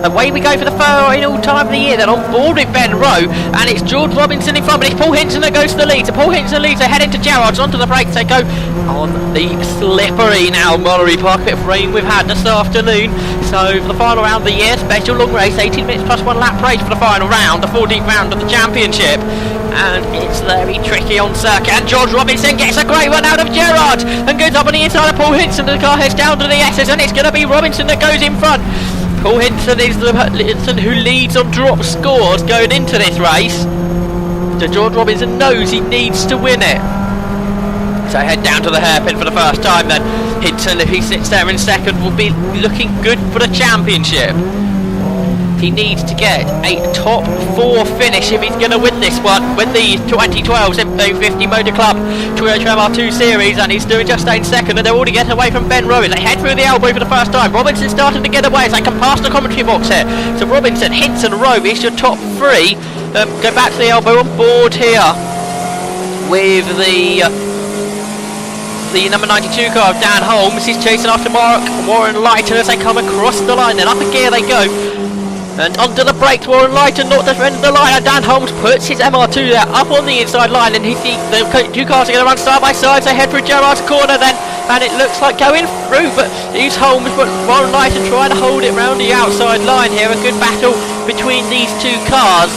away we go for the final time of the year. Then on board with Ben Rowe, and it's George Robinson in front, but it's Paul Hinton that goes to the lead. So Paul Hinton leads, they head into Gerrard's onto the brakes. They go on the slippery now Mallory Park, bit of rain we've had this afternoon. So for the final round of the year, special long race, 18 minutes plus 1 lap race for the final round, the 14th round of the championship. And it's very tricky on circuit, and George Robinson gets a great one out of Gerrard and goes up on the inside of Paul Hinton. The car heads down to the S's, and it's going to be Robinson that goes in front. Paul Hinton is the Hinton who leads on drop scores going into this race. So George Robinson knows he needs to win it. So head down to the hairpin for the first time then. Hinton, if he sits there in second, will be looking good for the championship. He needs to get a top 4 finish if he's going to win this one, win the 2012 Simco50 Motor Club Toyota MR2 series, and he's doing just in second, and they're already getting away from Ben Rowe. They head through the elbow for the first time. Robinson starting to get away as they come past the commentary box here. So Robinson, Hinton, Rowe is your top 3. Go back to the elbow on board here with the number 92 car of Dan Holmes. He's chasing after Warren Lighton as they come across the line. Then up a gear they go. And onto the brakes, Warren Lighton not the end of the line, and Dan Holmes puts his MR2 there up on the inside line, and the two cars are going to run side by side. So they head through Gerrard's corner then, and it looks like going through, but he's Holmes, but Warren Lighton trying to hold it round the outside line here. A good battle between these two cars.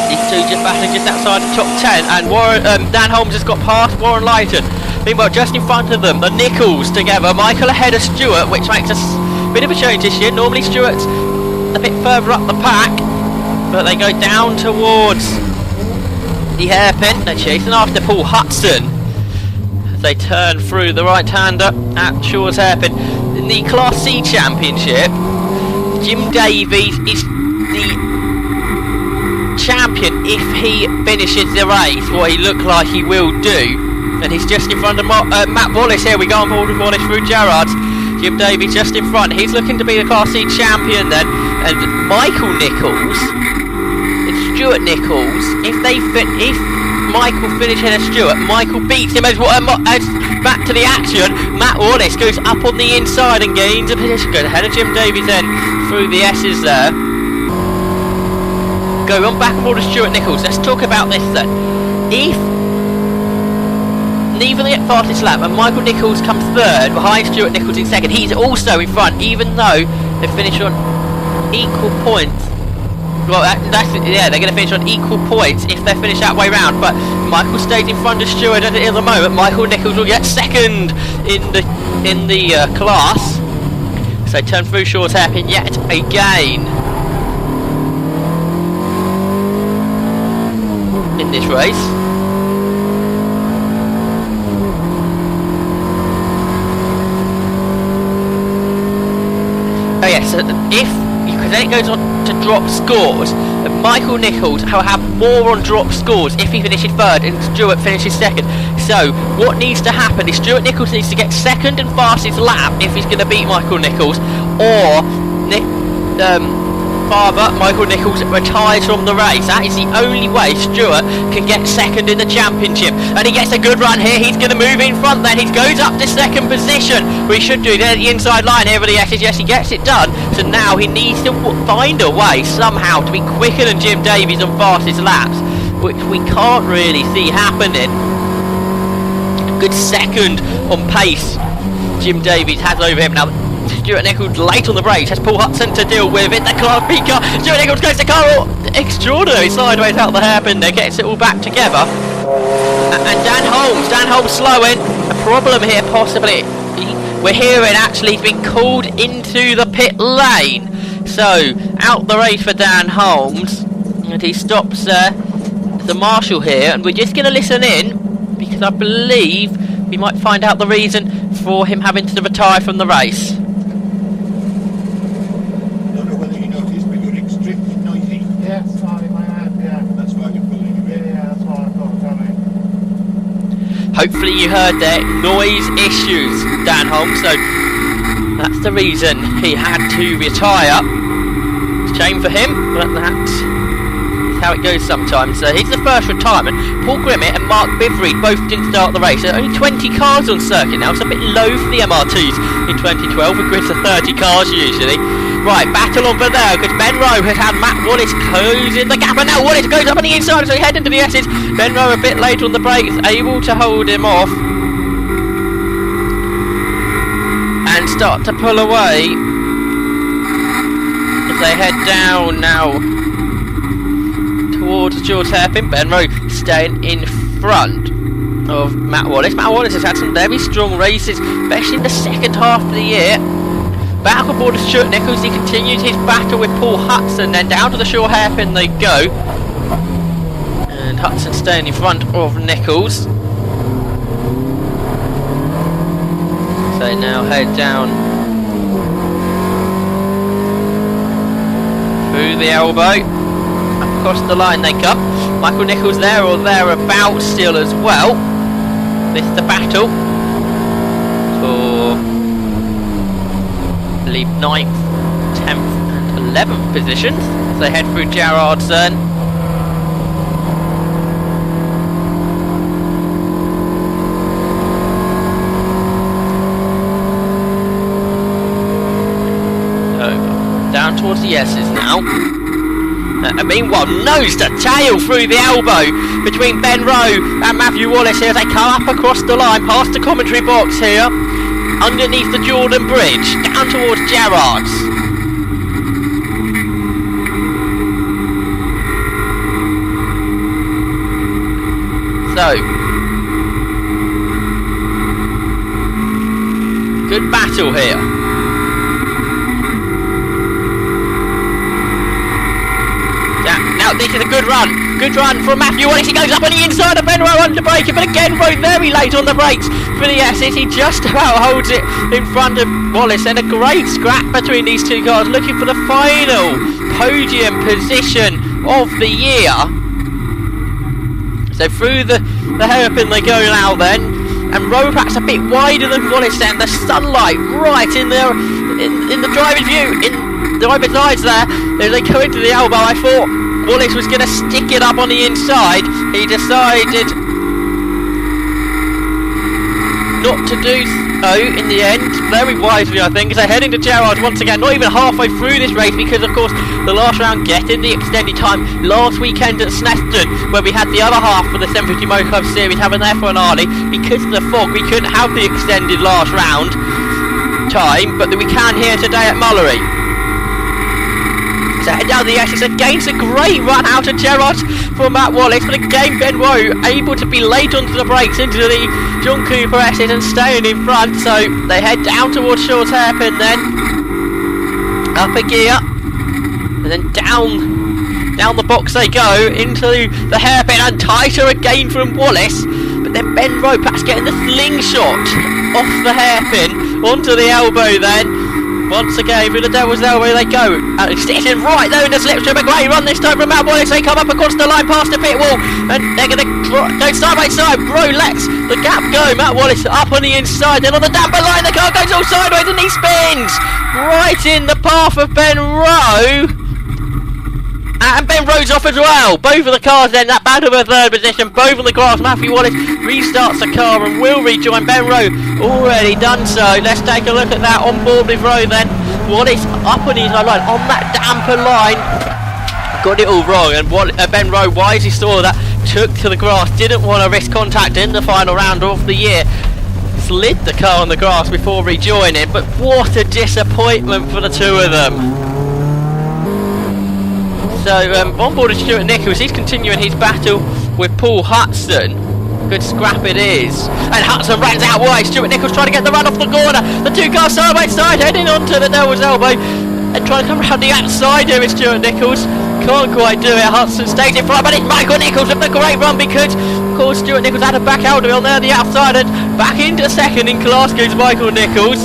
These two just battling just outside the top 10, and Dan Holmes has got past Warren Lighton. Meanwhile, just in front of them, the Nichols together, Michael ahead of Stewart, which makes a bit of a change this year. Normally Stewart's a bit further up the pack, but they go down towards the hairpin. They're chasing after Paul Hudson as they turn through the right-hander at Shaw's hairpin. In the Class C Championship, Jim Davies is the champion if he finishes the race, what he looks like he will do, and he's just in front of Matt Wallace here. We go on board with Wallace through Gerrard's. Jim Davies just in front. He's looking to be the Class C champion then. And Michael Nichols and Stuart Nichols, if Michael finishes ahead of Stuart, Michael beats him as back to the action. Matt Wallace goes up on the inside and gains a position. Goes ahead of Jim Davies then through the S's there. Go on back and forward to Stuart Nichols. Let's talk about this then. If neither get fastest lap and Michael Nichols comes third behind Stuart Nichols in second, he's also in front, even though they finish on equal points. Well, they're going to finish on equal points if they finish that way round. But Michael stays in front of Stewart at the moment. Michael Nichols will get second in the class. So turn through Shaw's hairpin yet again in this race. Oh yes, because then it goes on to drop scores, and Michael Nichols will have more on drop scores if he finishes third and Stuart finishes second. So what needs to happen is Stuart Nichols needs to get second and fastest lap if he's going to beat Michael Nichols, or father Michael Nichols retires from the race. That is the only way Stuart can get second in the championship, and he gets a good run here. He's going to move in front then. He goes up to second position, we should do there at the inside line here with the S's. Yes, he gets it done. So now he needs to find a way somehow to be quicker than Jim Davies on fastest laps, which we can't really see happening. Good second on pace Jim Davies has over him now. Stuart Nichols late on the brakes, has Paul Hudson to deal with it. The Class B car, Stuart Nichols goes to car, extraordinary sideways out the hairpin there, gets it all back together. And Dan Holmes slowing. A problem here possibly, we're hearing actually he's been called into the pit lane. So out the race for Dan Holmes, and he stops the marshal here, and we're just going to listen in because I believe we might find out the reason for him having to retire from the race. Hopefully you heard there, noise issues, Dan Holmes, so that's the reason he had to retire. Shame for him, but that's how it goes sometimes. So here's the first retirement. Paul Grimmett and Mark Bivery both didn't start the race. There are only 20 cars on circuit now, so a bit low for the MR2s in 2012, with grids of 30 cars usually. Right, battle over there, because Ben Rowe has had Matt Wallace closing the gap, and now Wallace goes up on the inside, so he heads into the S's. Ben Rowe a bit later on the brakes, able to hold him off and start to pull away as they head down now towards the short hairpin. Ben Rowe staying in front of Matt Wallace. Matt Wallace has had some very strong races, especially in the second half of the year. Back aboard Stuart Nichols, he continues his battle with Paul Hudson, then down to the short hairpin they go. And Hudson staying in front of Nichols. So they now head down through the elbow. Across the line they come. Michael Nichols there or thereabouts still as well. This is the battle for, I believe, 9th, 10th and 11th positions. So they head through Gerrardson. So, down towards the S's now. Meanwhile, nose to tail through the elbow between Ben Rowe and Matthew Wallace here as they come up across the line, past the commentary box here, underneath the Jordan Bridge, down towards Gerrards. So, good battle here. Now this is a good run from Matthew Wallace. He goes up on the inside of Ben Rowe under braking, but again Rowe very late on the brakes for the S's. He just about holds it in front of Wallace, and a great scrap between these two cars, looking for the final podium position of the year. So through the hairpin they go now then, and Rowe perhaps a bit wider than Wallace then. The sunlight right in there in the driver's view, in the driver's eyes there as they go into the elbow. I thought Wallace was going to stick it up on the inside. He decided not to do so in the end, very wisely I think, as they head into Gerrard once again, not even halfway through this race, because of course the last round getting the extended time last weekend at Snetterton, where we had the other half of the 750 Motor Club Series having their finale. Because of the fog we couldn't have the extended last round time, but we can here today at Mallory. So head down the S's against a great run out of Gerrard for Matt Wallace, but again Ben Rowe able to be late onto the brakes into the John Cooper S's and staying in front. So they head down towards Shaw's hairpin then, up a gear, and then down the box they go into the hairpin, and tighter again from Wallace, but then Ben Rowe perhaps getting the slingshot off the hairpin onto the elbow then. Once again, through the Devil's Elbow they go. And it's sitting right there in the slipstream. A great run this time from Matt Wallace. They come up across the line past the pit wall, and they're going to go side by side. Rowe lets the gap go. Matt Wallace up on the inside. Then on the damper line, the car goes all sideways and he spins right in the path of Ben Rowe. And Ben Rowe's off as well. Both of the cars then, that battle for third position, both on the grass. Matthew Wallace restarts the car and will rejoin Ben Rowe. Already done so. Let's take a look at that on board with Rowe then. Wallace up on his line, on that damper line. Got it all wrong, and Ben Rowe wisely saw that, took to the grass, didn't want to risk contact in the final round of the year. Slid the car on the grass before rejoining, but what a disappointment for the two of them. So on board of Stuart Nichols, he's continuing his battle with Paul Hudson. Good scrap it is. And Hudson runs out wide. Stuart Nichols trying to get the run off the corner. The two cars side by side heading onto the Devil's Elbow and trying to come around the outside here with Stuart Nichols. Can't quite do it. Hudson stays in front, but it's Michael Nichols with the great run, because of course Stuart Nichols had to back out of it on there the outside, and back into second in class goes Michael Nichols.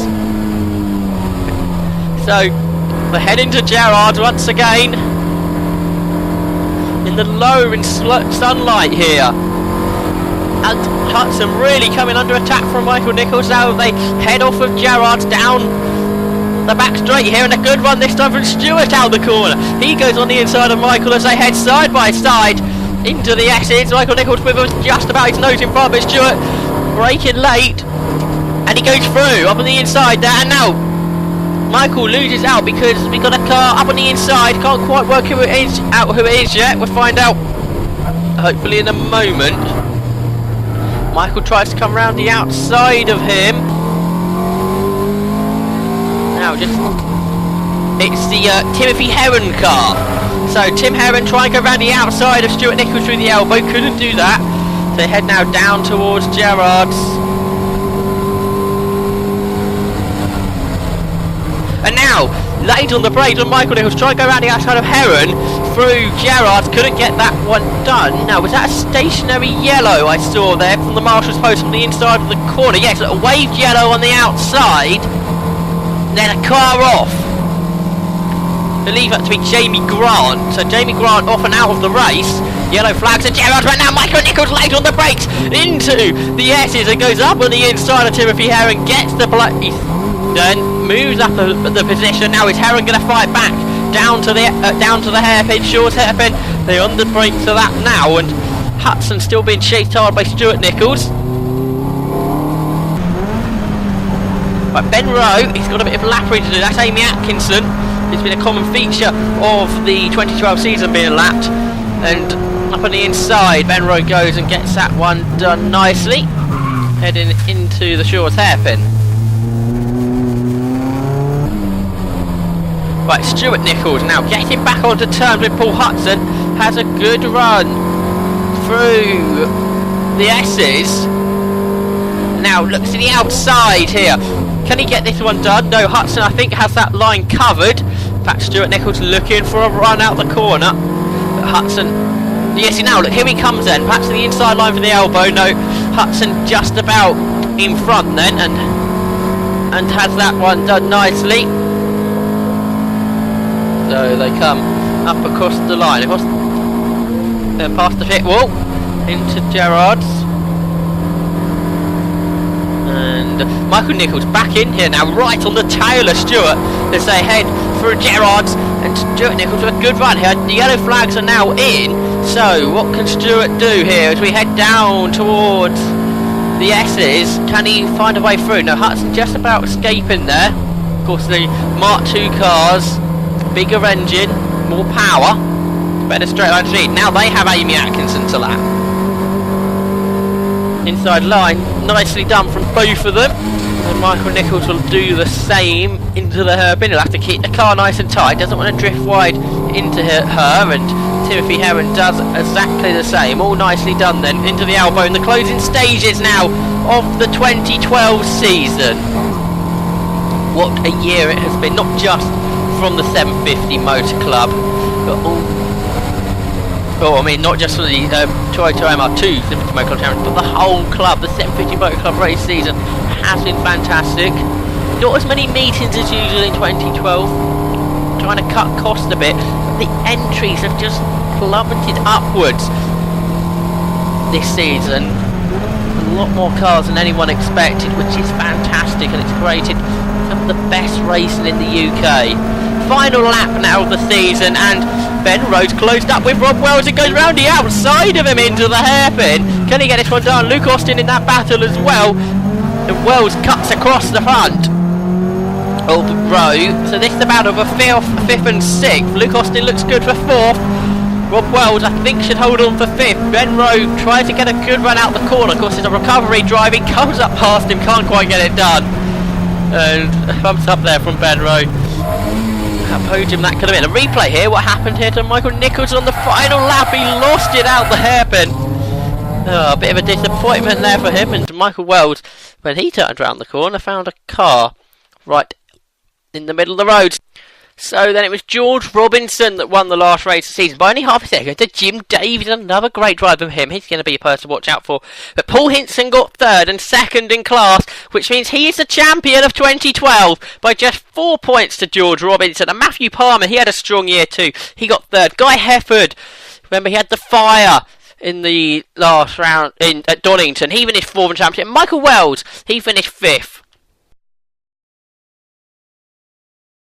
So we're heading to Gerrard once again, in the low and sunlight here. And Hudson really coming under attack from Michael Nichols. Now they head off of Gerrard down the back straight here, and a good run this time from Stewart out the corner. He goes on the inside of Michael as they head side by side into the S's. Michael Nichols with us just about his nose in front, but Stewart braking late, and he goes through up on the inside there, and now Michael loses out because we got a car up on the inside. Can't quite work who it is yet. We'll find out hopefully in a moment. Michael tries to come around the outside of him. Now it's the Timothy Heron car. So Tim Heron trying to go around the outside of Stuart Nichols through the elbow. Couldn't do that. They head now down towards Gerrard's. And now, laid on the brakes on Michael Nichols, trying to go around the outside of Heron through Gerrard's, couldn't get that one done. Now, was that a stationary yellow I saw there from the marshal's post on the inside of the corner? Yes, a waved yellow on the outside, then a car off. I believe that to be Jamie Grant. So Jamie Grant off and out of the race. Yellow flags at Gerrard's right now. Michael Nichols laid on the brakes into the S's and goes up on the inside of Timothy Heron, gets the place. Then moves up the position. Now is Heron going to fight back down to the hairpin, Shaw's hairpin? They're on the brake to that now, and Hudson still being chased hard by Stuart Nichols. But Ben Rowe, he's got a bit of lapping to do. That's Amy Atkinson. It's been a common feature of the 2012 season being lapped, and up on the inside, Ben Rowe goes and gets that one done nicely, heading into the Shaw's hairpin. Right, Stuart Nichols now getting back onto terms with Paul Hudson, has a good run through the S's. Now looks to the outside here. Can he get this one done? No, Hudson I think has that line covered. In fact, Stuart Nichols looking for a run out the corner. But Hudson, yes, now look, here he comes then. Perhaps the inside line for the elbow. No, Hudson just about in front then, and has that one done nicely. So they come up across the line, then past the pit wall into Gerrard's, and Michael Nichols back in here now, right on the tail of Stuart as they head through Gerrard's, and Stuart Nichols with a good run here. The yellow flags are now in, so what can Stuart do here as we head down towards the S's? Can he find a way through? No, Hudson just about escaping there. Of course, the Mark II cars, bigger engine, more power, better straight line speed. Now they have Amy Atkinson to lap. Inside line, nicely done from both of them. And Michael Nichols will do the same into the hairpin. He'll have to keep the car nice and tight, doesn't want to drift wide into her, and Timothy Heron does exactly the same. All nicely done then, into the elbow in the closing stages now of the 2012 season. What a year it has been, not just from the 750 Motor Club, but not just for the Toyota MR2 Motor Club Championship, but the whole club. The 750 Motor Club race season has been fantastic. Not as many meetings as usual in 2012, trying to cut costs a bit, but the entries have just plummeted upwards this season. A lot more cars than anyone expected, which is fantastic, and it's created some of the best racing in the UK. Final lap now of the season, and Ben Rowe's closed up with Rob Wells. It goes round the outside of him into the hairpin. Can he get this one done? Luke Austin in that battle as well, and Wells cuts across the front of Rowe. So this is the battle of a fifth and sixth. Luke Austin looks good for fourth. Rob Wells I think should hold on for fifth. Ben Rowe tries to get a good run out the corner. Of course it's a recovery drive. He comes up past him, can't quite get it done. And a thumbs up there from Ben Rowe. That podium that could have been. A replay here, what happened here to Michael Nichols on the final lap. He lost it out the hairpin. A bit of a disappointment there for him. And Michael Wells, when he turned around the corner, found a car right in the middle of the road. So then it was George Robinson that won the last race of the season by only half a second to Jim Davies. Another great drive from him. He's going to be a person to watch out for. But Paul Hinson got third and second in class, which means he is the champion of 2012 by just 4 points to George Robinson. And Matthew Palmer, he had a strong year too. He got third. Guy Hefford, remember he had the fire in the last round at Donington. He finished fourth in championship. Michael Wells, he finished fifth.